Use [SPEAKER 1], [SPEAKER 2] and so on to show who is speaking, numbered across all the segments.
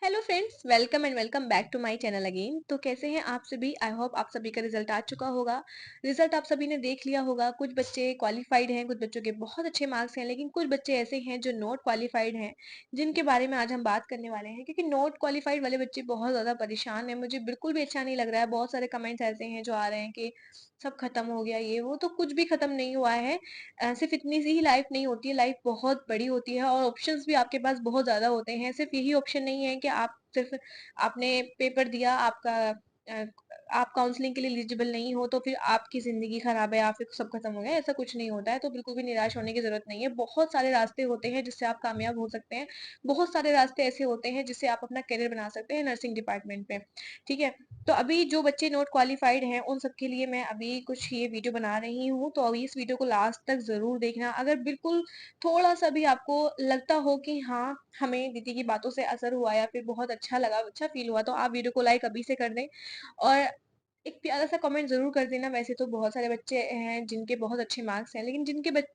[SPEAKER 1] Hello friends, welcome and welcome back to my channel again. तो कैसे हैं आप सभी? आई होप आप सभी का रिजल्ट आ चुका होगा। रिजल्ट आप सभी ने देख लिया होगा। कुछ बच्चे क्वालिफाइड हैं, कुछ बच्चों के बहुत अच्छे मार्क्स हैं, लेकिन कुछ बच्चे ऐसे हैं जो नॉट क्वालिफाइड हैं, जिनके बारे में आज हम बात करने वाले हैं। क्योंकि नॉट क्वालिफाइड वाले बच्चे बहुत ज़्यादा परेशान हैं। मुझे बिल्कुल भी अच्छा नहीं लग रहा है। बहुत सारे कमेंट्स ऐसे हैं जो आ रहे हैं कि सब खत्म हो गया, ये वो। तो कुछ भी खत्म नहीं हुआ है। सिर्फ इतनी सी ही लाइफ नहीं होती है, लाइफ बहुत बड़ी होती है और ऑप्शंस भी आपके पास बहुत ज़्यादा होते हैं। सिर्फ यही ऑप्शन नहीं है कि आप सिर्फ आपने पेपर दिया, अ, आप काउंसलिंग के लिए एलिजिबल नहीं हो तो फिर आपकी ज़िंदगी खराब है या फिर सब खत्म हो गया, ऐसा कुछ नहीं होता है। तो बिल्कुल भी निराश होने की ज़रूरत नहीं है। बहुत सारे रास्ते होते हैं जिससे आप कामयाब हो सकते हैं। बहुत सारे रास्ते ऐसे होते हैं जिससे आप अपना करियर बना सकते हैं नर्सिंग डिपार्टमेंट में, ठीक है? तो अभी जो बच्चे नॉट क्वालिफाइड हैं, उन सब के लिए मैं अभी कुछ ये वीडियो बना रही हूँ। तो अभी इस वीडियो को लास्ट तक ज़रूर देखना। अगर बिल्कुल थोड़ा-सा भी आपको लगता हो कि हाँ, हमें दीदी की बातों से असर हुआ या फिर बहुत अच्छा लगा, अच्छा फ़ील हुआ, तो आप वीडियो को लाइक अभी से कर दें और एक प्यारा-सा कमेंट ज़रूर कर देना। वैसे तो बहुत सारे बच्चे हैं जिनके बहुत अच्छे मार्क्स हैं, लेकिन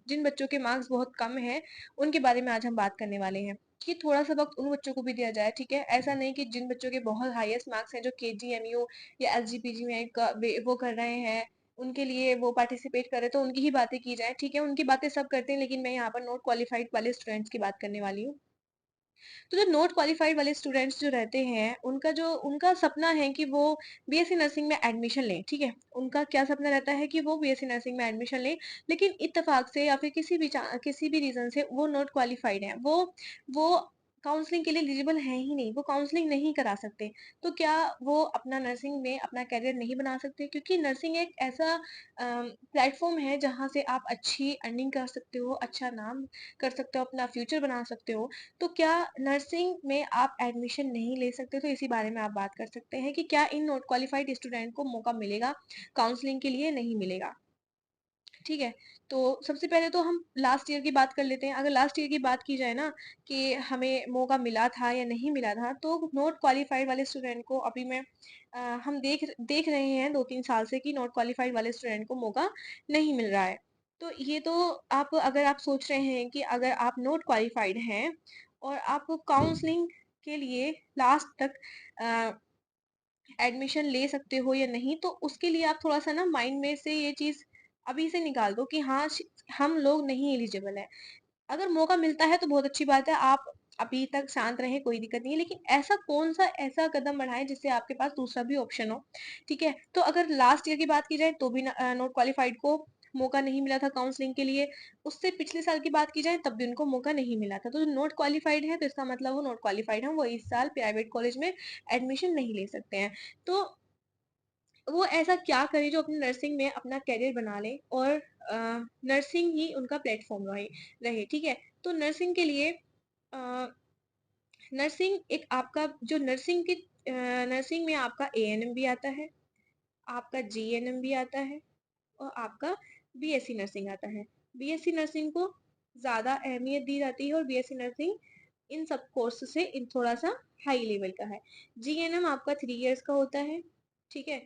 [SPEAKER 1] जिन बच्चों के मार्क्स बहुत कम हैं, उनके बारे में आज हम बात करने वाले हैं कि थोड़ा-सा वक़्त उन बच्चों को भी दिया जाए, ठीक है? ऐसा नहीं कि जिन बच्चों के बहुत हाईएस्ट मार्क्स हैं, जो केजीएमयू या एसजीपीजी में वो कर रहे हैं, उनके लिए वो पार्टिसिपेट कर रहे हैं, तो उनकी ही बातें की जाएँ, ठीक है? उनकी बातें सब करते हैं, लेकिन मैं यहाँ पर नॉट क्वालिफाइड वाले स्टूडेंट्स की बात करने वाली हूँ। तो जो नॉट क्वालिफाइड वाले स्टूडेंट्स जो रहते हैं, उनका सपना है कि वो बीएससी नर्सिंग में एडमिशन लें, ठीक है? उनका क्या सपना रहता है कि वो बीएससी नर्सिंग में एडमिशन लें, लेकिन इत्तेफ़ाक से या फिर किसी भी रीज़न से वो नॉट क्वालिफाइड हैं। वो काउंसलिंग के लिए एलिजिबल हैं ही नहीं, वो काउंसलिंग नहीं करा सकते। तो क्या वो अपना नर्सिंग में अपना करियर नहीं बना सकते? क्योंकि नर्सिंग एक ऐसा प्लेटफ़ॉर्म है जहाँ से आप अच्छी अर्निंग कर सकते हो, अच्छा नाम कर सकते हो, अपना फ्यूचर बना सकते हो। तो क्या नर्सिंग में आप एडमिशन नहीं ले सकते? तो इसी बारे में आप बात कर सकते हैं कि क्या इन नॉट क्वालिफाइड स्टूडेंट को मौका मिलेगा काउंसलिंग के लिए? नहीं मिलेगा, ठीक है? तो सबसे पहले तो हम लास्ट ईयर की बात कर लेते हैं। अगर लास्ट ईयर की बात की जाए ना कि हमें मौका मिला था या नहीं मिला था, तो नॉट क्वालिफाइड वाले स्टूडेंट को अभी हम देख रहे हैं 2-3 साल से कि नॉट क्वालिफाइड वाले स्टूडेंट को मौका नहीं मिल रहा है। तो ये तो अगर आप सोच रहे हैं कि अगर आप नॉट क्वालिफाइड हैं और आप काउंसलिंग के लिए लास्ट तक अ, एडमिशन ले सकते हो या नहीं, तो उसके लिए आप थोड़ा-सा ना माइंड में से ये चीज़ अभी से निकाल दो कि हाँ, हम लोग नहीं एलिजिबल हैं। अगर मौका मिलता है तो बहुत अच्छी बात है, आप अभी तक शांत रहें, कोई दिक्कत नहीं है, लेकिन ऐसा कदम बढ़ाएँ जिससे आपके पास दूसरा भी ऑप्शन हो, ठीक है? तो अगर लास्ट ईयर की बात की जाए तो भी नॉट क्वालिफाइड को मौका नहीं मिला था काउंसलिंग के लिए, उससे पिछले साल की बात की जाए तब भी उनको मौका नहीं मिला था। तो जो नॉट क्वालिफाइड है तो इसका मतलब वो नॉट क्वालिफाइड हैं, वो इस साल प्राइवेट कॉलेज में एडमिशन नहीं ले सकते हैं। तो वो ऐसा क्या करें जो अपनी नर्सिंग में अपना करियर बना लें और नर्सिंग ही उनका प्लेटफ़ॉर्म रहे रहे, ठीक है? तो नर्सिंग के लिए अ, नर्सिंग एक आपका जो नर्सिंग में आपका एएनएम भी आता है, आपका जीएनएम भी आता है और आपका बीएससी नर्सिंग आता है। बीएससी नर्सिंग को ज़्यादा अहमियत दी जाती है और बीएससी नर्सिंग इन सब कोर्स से इन थोड़ा-सा हाई लेवल का है। जीएनएम आपका 3 इयर्स का होता है, ठीक है?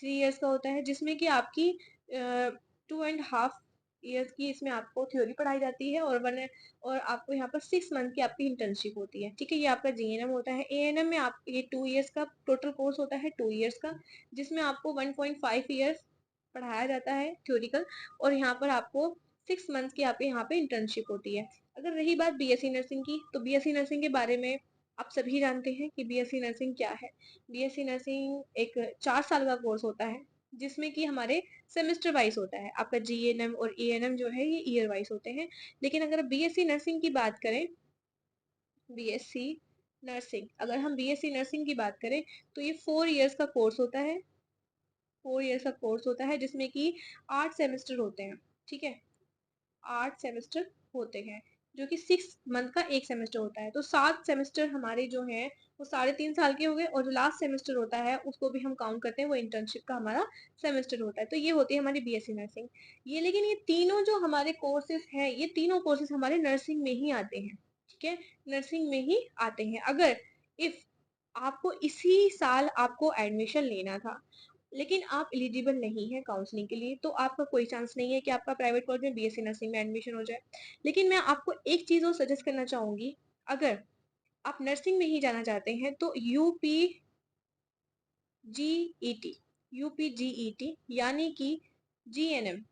[SPEAKER 1] 3 इयर्स का होता है जिसमें कि आपकी 2 एंड हाफ इयर्स की इसमें आपको थ्योरी पढ़ाई जाती है और आपको यहाँ पर 6 मंथ की आपकी इंटर्नशिप होती है, ठीक है? ये आपका जीएनएम होता है। एएनएम में आप ये 2 इयर्स का टोटल कोर्स होता है, 2 इयर्स का, जिसमें आपको 1.5 इयर्स पढ़ाया जाता है थ्योरिकल और यहाँ पर आपको 6 मंथ की आपके यहाँ पे इंटर्नशिप होती है। अगर रही बात बीएससी नर्सिंग की, तो बीएससी नर्सिंग के बारे में आप सभी जानते हैं कि बीएससी नर्सिंग क्या है। बीएससी नर्सिंग एक 4 साल का कोर्स होता है, जिसमें कि हमारे सेमेस्टर वाइज़ होता है। आपका जीएनएम और एएनएम जो है ये ईयर वाइज़ होते हैं। लेकिन अगर बीएससी नर्सिंग की बात करें, बीएससी नर्सिंग अगर हम बीएससी नर्सिंग की बात करें, तो ये 4 इयर्स का कोर्स होता है। 4 इयर्स का कोर्स होता है जिसमें कि 8 सेमेस्टर होते हैं, ठीक है? 8 सेमेस्टर होते हैं, जो कि 6 मंथ का 1 सेमेस्टर होता है। तो 7 सेमेस्टर हमारे जो हैं, वो साढ़े 3 साल के हो गए और जो लास्ट सेमेस्टर होता है, उसको भी हम काउंट करते हैं, वो इंटर्नशिप का हमारा सेमेस्टर होता है। तो ये होती है हमारी बीएससी नर्सिंग। लेकिन ये तीनों जो हमारे कोर्सेज़ हैं, ये तीनों कोर्सेज़ हमारे नर्सिंग में ही आते हैं, ठीक है? नर्सिंग में ही आते हैं। अगर इफ़ आपको इसी साल आपको एडमिशन लेना था, लेकिन आप एलिजिबल नहीं हैं काउंसलिंग के लिए, तो आपका कोई चांस नहीं है कि आपका प्राइवेट कॉलेज में बीएससी नर्सिंग में एडमिशन हो जाए। लेकिन मैं आपको एक चीज़ और सजेस्ट करना चाहूँगी, अगर आप नर्सिंग में ही जाना चाहते हैं तो यूपीजीईटी, यूपीजीईटी जीएनएम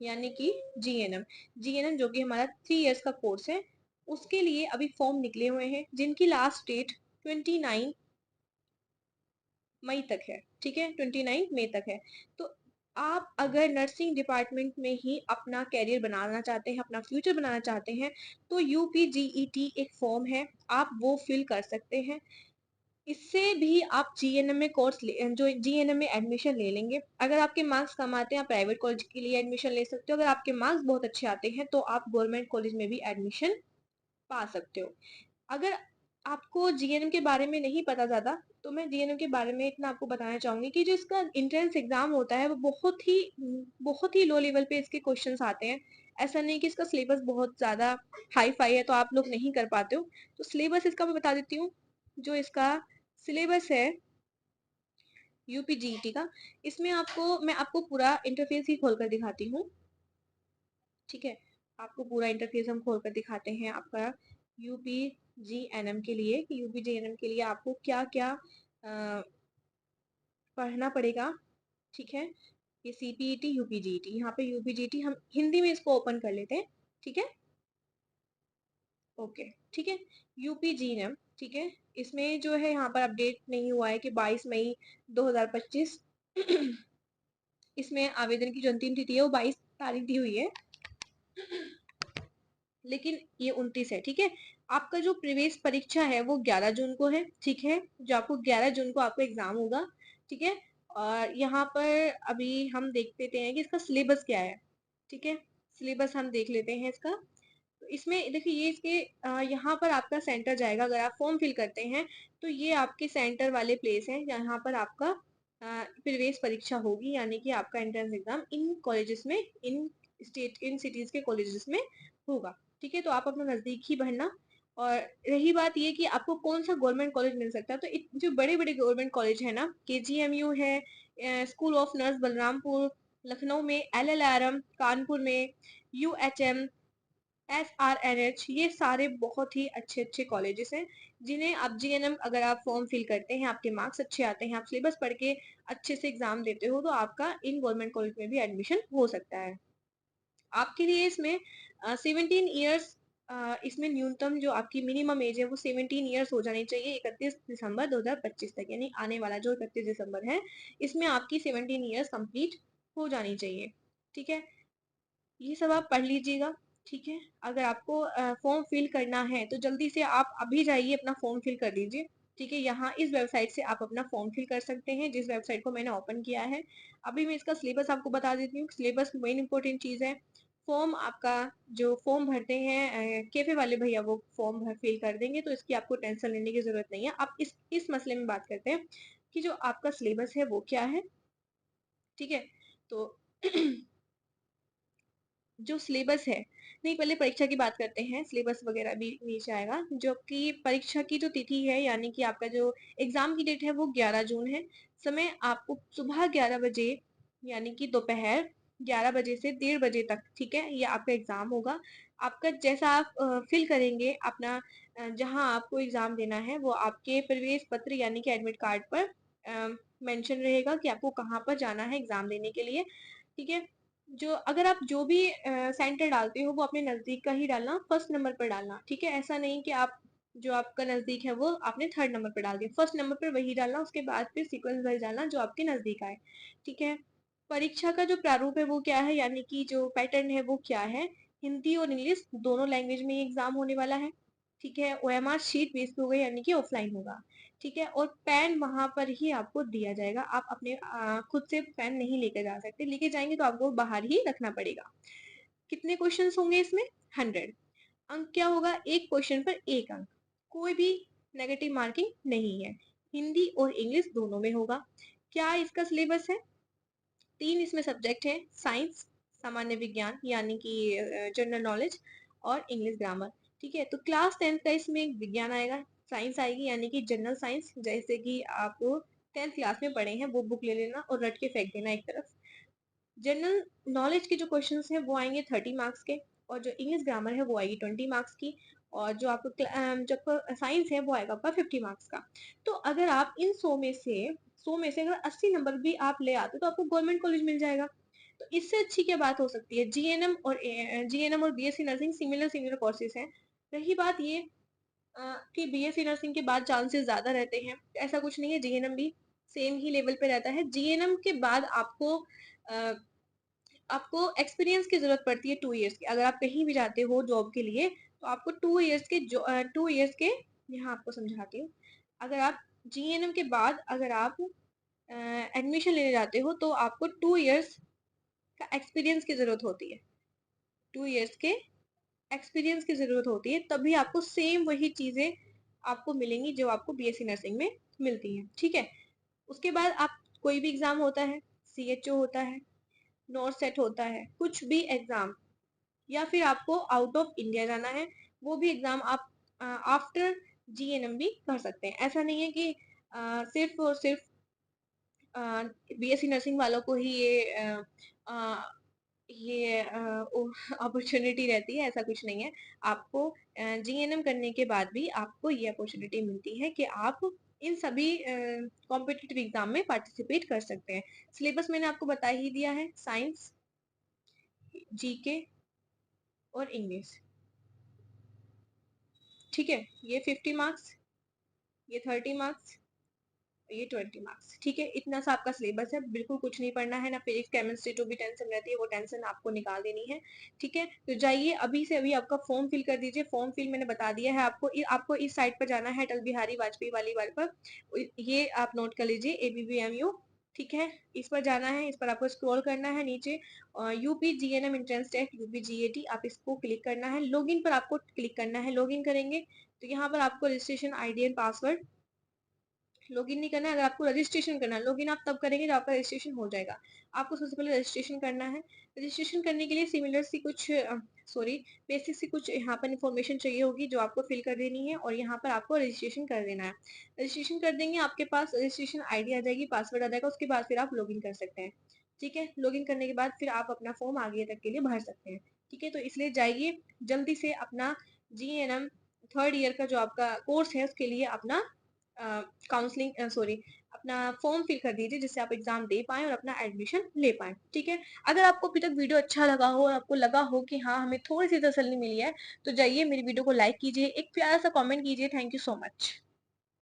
[SPEAKER 1] यानी कि जीएनएम जो कि हमारा 3 इयर्स का कोर्स है, उसके लिए अभी फॉर्म निकले हुए हैं जिनकी लास्ट डेट 29 मई तक है। ठीक है, 29 मई तक है। तो आप अगर नर्सिंग डिपार्टमेंट में ही अपना कैरियर बनाना चाहते हैं, अपना फ्यूचर बनाना चाहते हैं, तो यूपीजीईटी एक फॉर्म है, आप वो फिल कर सकते हैं। इससे भी आप जीएनएम में जो जीएनएम में एडमिशन ले लेंगे। अगर आपके मार्क्स कम आते हैं, आप प्राइवेट कॉलेज के लिए एडमिशन ले सकते हो। अगर आपके मार्क्स बहुत अच्छे आते हैं तो आप गवर्नमेंट कॉलेज में भी एडमिशन पा सकते हो। अगर आपको जीएनएम के बारे में नहीं पता ज़्यादा, तो मैं जीएनएम के बारे में इतना आपको बताना चाहूंगी कि जो इसका एंट्रेंस एग्जाम होता है वो बहुत ही लो लेवल पे इसके क्वेश्चंस आते हैं। ऐसा नहीं कि इसका सिलेबस बहुत ज्यादा हाई फाई है तो आप लोग नहीं कर पाते हो। तो सिलेबस इसका मैं बता देती हूँ। जो इसका सिलेबस है यूपीजीईटी का, इसमें मैं आपको पूरा इंटरफेस ही खोल कर दिखाती हूँ। ठीक है, आपको पूरा इंटरफेस हम खोल कर दिखाते हैं आपका यूपीजीएनएम के लिए, कि यूपीजीएनएम के लिए आपको क्या क्या पढ़ना पड़ेगा। ठीक है, ये सीपीईटी यूपीजीईटी, यहाँ पे यूपीजीईटी हम हिंदी में इसको ओपन कर लेते हैं। ठीक है, ओके, ठीक है, यूपीजीएनएम। ठीक है, इसमें जो है यहाँ पर अपडेट नहीं हुआ है कि 22 मई 2025 इसमें आवेदन की जो अंतिम तिथि है वो 22 तारीख दी हुई है, लेकिन ये 29 है। ठीक है, आपका जो प्रवेश परीक्षा है वो 11 जून को है। ठीक है, जो आपको 11 जून को आपको एग्जाम होगा। ठीक है, और यहाँ पर अभी हम देख लेते हैं कि इसका सिलेबस क्या है। ठीक है, सिलेबस हम देख लेते हैं इसका। तो इसमें देखिए, ये इसके यहाँ पर आपका सेंटर जाएगा। अगर आप फॉर्म फिल करते हैं तो ये आपके सेंटर वाले प्लेस हैं जहाँ पर आपका प्रवेश परीक्षा होगी, यानी कि आपका एंट्रेंस एग्जाम इन कॉलेजेस में, इन सिटीज के कॉलेजेस में होगा। ठीक है, तो आप अपना नजदीक ही भरना। और रही बात ये कि आपको कौन सा गवर्नमेंट कॉलेज मिल सकता है, तो जो बड़े बड़े गवर्नमेंट कॉलेज है ना, केजीएमयू है, school of nurse Balrampur Lucknow में, एलएलआरएम कानपुर में, यूएचएम, एसआरएनएच, ये सारे बहुत ही अच्छे अच्छे कॉलेजेस हैं जिन्हें आप जीएनएम, अगर आप फॉर्म फिल करते हैं, आपके मार्क्स अच्छे आते हैं, आप सिलेबस पढ़ के अच्छे से एग्जाम देते हो, तो आपका इन गवर्नमेंट कॉलेज में भी एडमिशन हो सकता है। आपके लिए इसमें 17 ईयर्स, इसमें न्यूनतम जो आपकी मिनिमम एज है वो 17 ईयर्स हो जानी चाहिए 31 दिसंबर 2025 तक, यानी आने वाला जो 31 दिसंबर है, इसमें आपकी 17 ईयर्स कंप्लीट हो जानी चाहिए। ठीक है, ये सब आप पढ़ लीजिएगा। ठीक है, अगर आपको फॉर्म फिल करना है तो जल्दी से आप अभी जाइए अपना फॉर्म फिल कर दीजिए। ठीक है, यहाँ इस वेबसाइट से आप अपना फॉर्म फिल कर सकते हैं, जिस वेबसाइट को मैंने ओपन किया है। अभी मैं इसका सिलेबस आपको बता देती हूँ। सिलेबस मेन इंपॉर्टेंट चीज़ है। फॉर्म आपका, जो फॉर्म भरते हैं कैफे वाले भैया, वो फॉर्म भर फिल कर देंगे, तो इसकी आपको टेंशन लेने की जरूरत नहीं है। आप इस मसले में बात करते हैं कि जो आपका सिलेबस है वो क्या है। ठीक है, तो जो सिलेबस है, नहीं, पहले परीक्षा की बात करते हैं, सिलेबस वगैरह भी नीचे आएगा। जो कि परीक्षा की जो तिथि है, यानी कि आपका जो एग्जाम की डेट है वो 11 जून है। समय आपको सुबह 11 बजे, यानी कि दोपहर 11 बजे से 1:30 बजे तक। ठीक है, ये आपका एग्जाम होगा। आपका जैसा आप फिल करेंगे अपना, जहाँ आपको एग्जाम देना है वो आपके प्रवेश पत्र यानी कि एडमिट कार्ड पर मेंशन रहेगा कि आपको कहाँ पर जाना है एग्जाम देने के लिए। ठीक है, जो अगर आप जो भी सेंटर डालते हो वो अपने नजदीक का ही डालना, फर्स्ट नंबर पर डालना। ठीक है, ऐसा नहीं कि आप जो आपका नजदीक है वो आपने थर्ड नंबर पर डाल दिया, फर्स्ट नंबर पर वही डालना, उसके बाद फिर सीक्वेंस वाइज डालना जो आपके नजदीक आए। ठीक है, परीक्षा का जो प्रारूप है वो क्या है, यानी कि जो पैटर्न है वो क्या है, हिंदी और इंग्लिश दोनों लैंग्वेज में ये एग्जाम होने वाला है। ठीक है, ओएमआर शीट बेस पे होगा, यानी कि ऑफलाइन होगा। ठीक है, और पेन वहां पर ही आपको दिया जाएगा, आप अपने खुद से पेन नहीं लेकर जा सकते, लेके जाएंगे तो आपको बाहर ही रखना पड़ेगा। कितने क्वेश्चंस होंगे इसमें? 100। अंक क्या होगा? एक क्वेश्चन पर 1 अंक, कोई भी नेगेटिव मार्किंग नहीं है। हिंदी और इंग्लिश दोनों में होगा। क्या इसका सिलेबस है? 3 इसमें सब्जेक्ट है, साइंस, सामान्य विज्ञान यानी कि जनरल नॉलेज, और इंग्लिश ग्रामर। ठीक है, तो क्लास 10th का इसमें विज्ञान आएगा, साइंस आएगी यानी कि जनरल साइंस, जैसे कि आप 10th क्लास में पढ़े हैं वो बुक ले लेना और रट के फेंक देना एक तरफ। जनरल नॉलेज के जो क्वेश्चंस हैं वो आएंगे 30 मार्क्स के, और जो इंग्लिश ग्रामर है वो आएगी 20 मार्क्स की। और जो आपको साइंस है वो आएगा आपका 50 मार्क्स का। तो अगर आप इन 100 में से अगर 80 नंबर भी आप ले आते तो आपको गवर्नमेंट कॉलेज मिल जाएगा। तो इससे अच्छी क्या बात हो सकती है। जीएनएम और BSc nursing similar similar courses हैं। रही बात ये कि बीएससी नर्सिंग के बाद चांसेस ज्यादा रहते हैं, ऐसा कुछ नहीं है। जीएनएम भी सेम ही लेवल पे रहता है। जीएनएम के बाद आपको एक्सपीरियंस की जरूरत पड़ती है 2 इयर्स की। अगर आप कहीं भी जाते हो जॉब के लिए तो आपको 2 इयर्स के यहाँ आपको समझाती हूँ। अगर आप जीएनएम के बाद अगर आप एडमिशन लेने जाते हो तो आपको 2 इयर्स का एक्सपीरियंस की जरूरत होती है। 2 इयर्स के एक्सपीरियंस की जरूरत होती है, तभी आपको सेम वही चीजें आपको मिलेंगी जो आपको बीएससी नर्सिंग में मिलती हैं। ठीक है। उसके बाद आप कोई भी एग्जाम होता है, सीएचओ होता है, नॉर्थ सेट होता है, कुछ भी एग्जाम, या फिर आपको आउट ऑफ इंडिया जाना है, वो भी एग्जाम आप आफ्टर जीएनएम भी कर सकते हैं। ऐसा नहीं है कि सिर्फ और सिर्फ बीएससी नर्सिंग वालों को ही ये अपॉर्चुनिटी रहती है, ऐसा कुछ नहीं है। आपको जीएनएम करने के बाद भी आपको ये अपॉर्चुनिटी मिलती है कि आप इन सभी कॉम्पिटिटिव एग्जाम में पार्टिसिपेट कर सकते हैं। सिलेबस मैंने आपको बता ही दिया है, साइंस, जीके और इंग्लिश। ठीक है। ये 50 मार्क्स, ये 30 मार्क्स, ये 20 मार्क्स। ठीक है। इतना सा आपका सिलेबस है, बिल्कुल कुछ नहीं पढ़ना है। ना फिजिक्स केमिस्ट्री जो भी टेंशन रहती है वो टेंशन आपको निकाल देनी है। ठीक है। तो जाइए अभी से अभी आपका फॉर्म फिल कर दीजिए। फॉर्म फिल मैंने बता दिया है आपको। आपको इस साइट पर जाना है, अटल बिहारी वाजपेयी वाली वाल पर। ये आप नोट कर लीजिए, ABBMU। ठीक है। इस पर जाना है, इस पर आपको स्क्रॉल करना है नीचे, UP GNM entrance test UPGAT, आप इसको क्लिक करना है। लॉगिन पर आपको क्लिक करना है। लॉगिन करेंगे तो यहाँ पर आपको registration ID and password, login नहीं करना है। अगर आपको रजिस्ट्रेशन करना है, लॉगिन आप तब करेंगे जब आपका रजिस्ट्रेशन हो जाएगा। आपको सबसे पहले रजिस्ट्रेशन करना है। रजिस्ट्रेशन करने के लिए सिमिलर सी कुछ सॉरी बेसिक सी कुछ यहाँ पर इन्फॉर्मेशन चाहिए होगी जो आपको फिल कर देनी है, और यहाँ पर आपको रजिस्ट्रेशन कर देना है। रजिस्ट्रेशन कर देंगे, आपके पास रजिस्ट्रेशन ID आ जाएगी, पासवर्ड आ जाएगा, उसके बाद फिर आप लॉगिन कर सकते हैं। ठीक है। लॉगिन करने के बाद फिर आप अपना फॉर्म आगे तक के लिए भर सकते हैं। ठीक है। तो इसलिए जाइए जल्दी से अपना GNM थर्ड ईयर का जो आपका कोर्स है उसके लिए अपना काउंसलिंग सॉरी अपना फॉर्म फिल कर दीजिए, जिससे आप एग्जाम दे पाएं और अपना एडमिशन ले पाएं। ठीक है। अगर आपको अभी तक वीडियो अच्छा लगा हो और आपको लगा हो कि हाँ हमें थोड़ी सी तसल्ली मिली है, तो जाइए मेरी वीडियो को लाइक कीजिए, एक प्यारा सा कमेंट कीजिए। Thank you so much.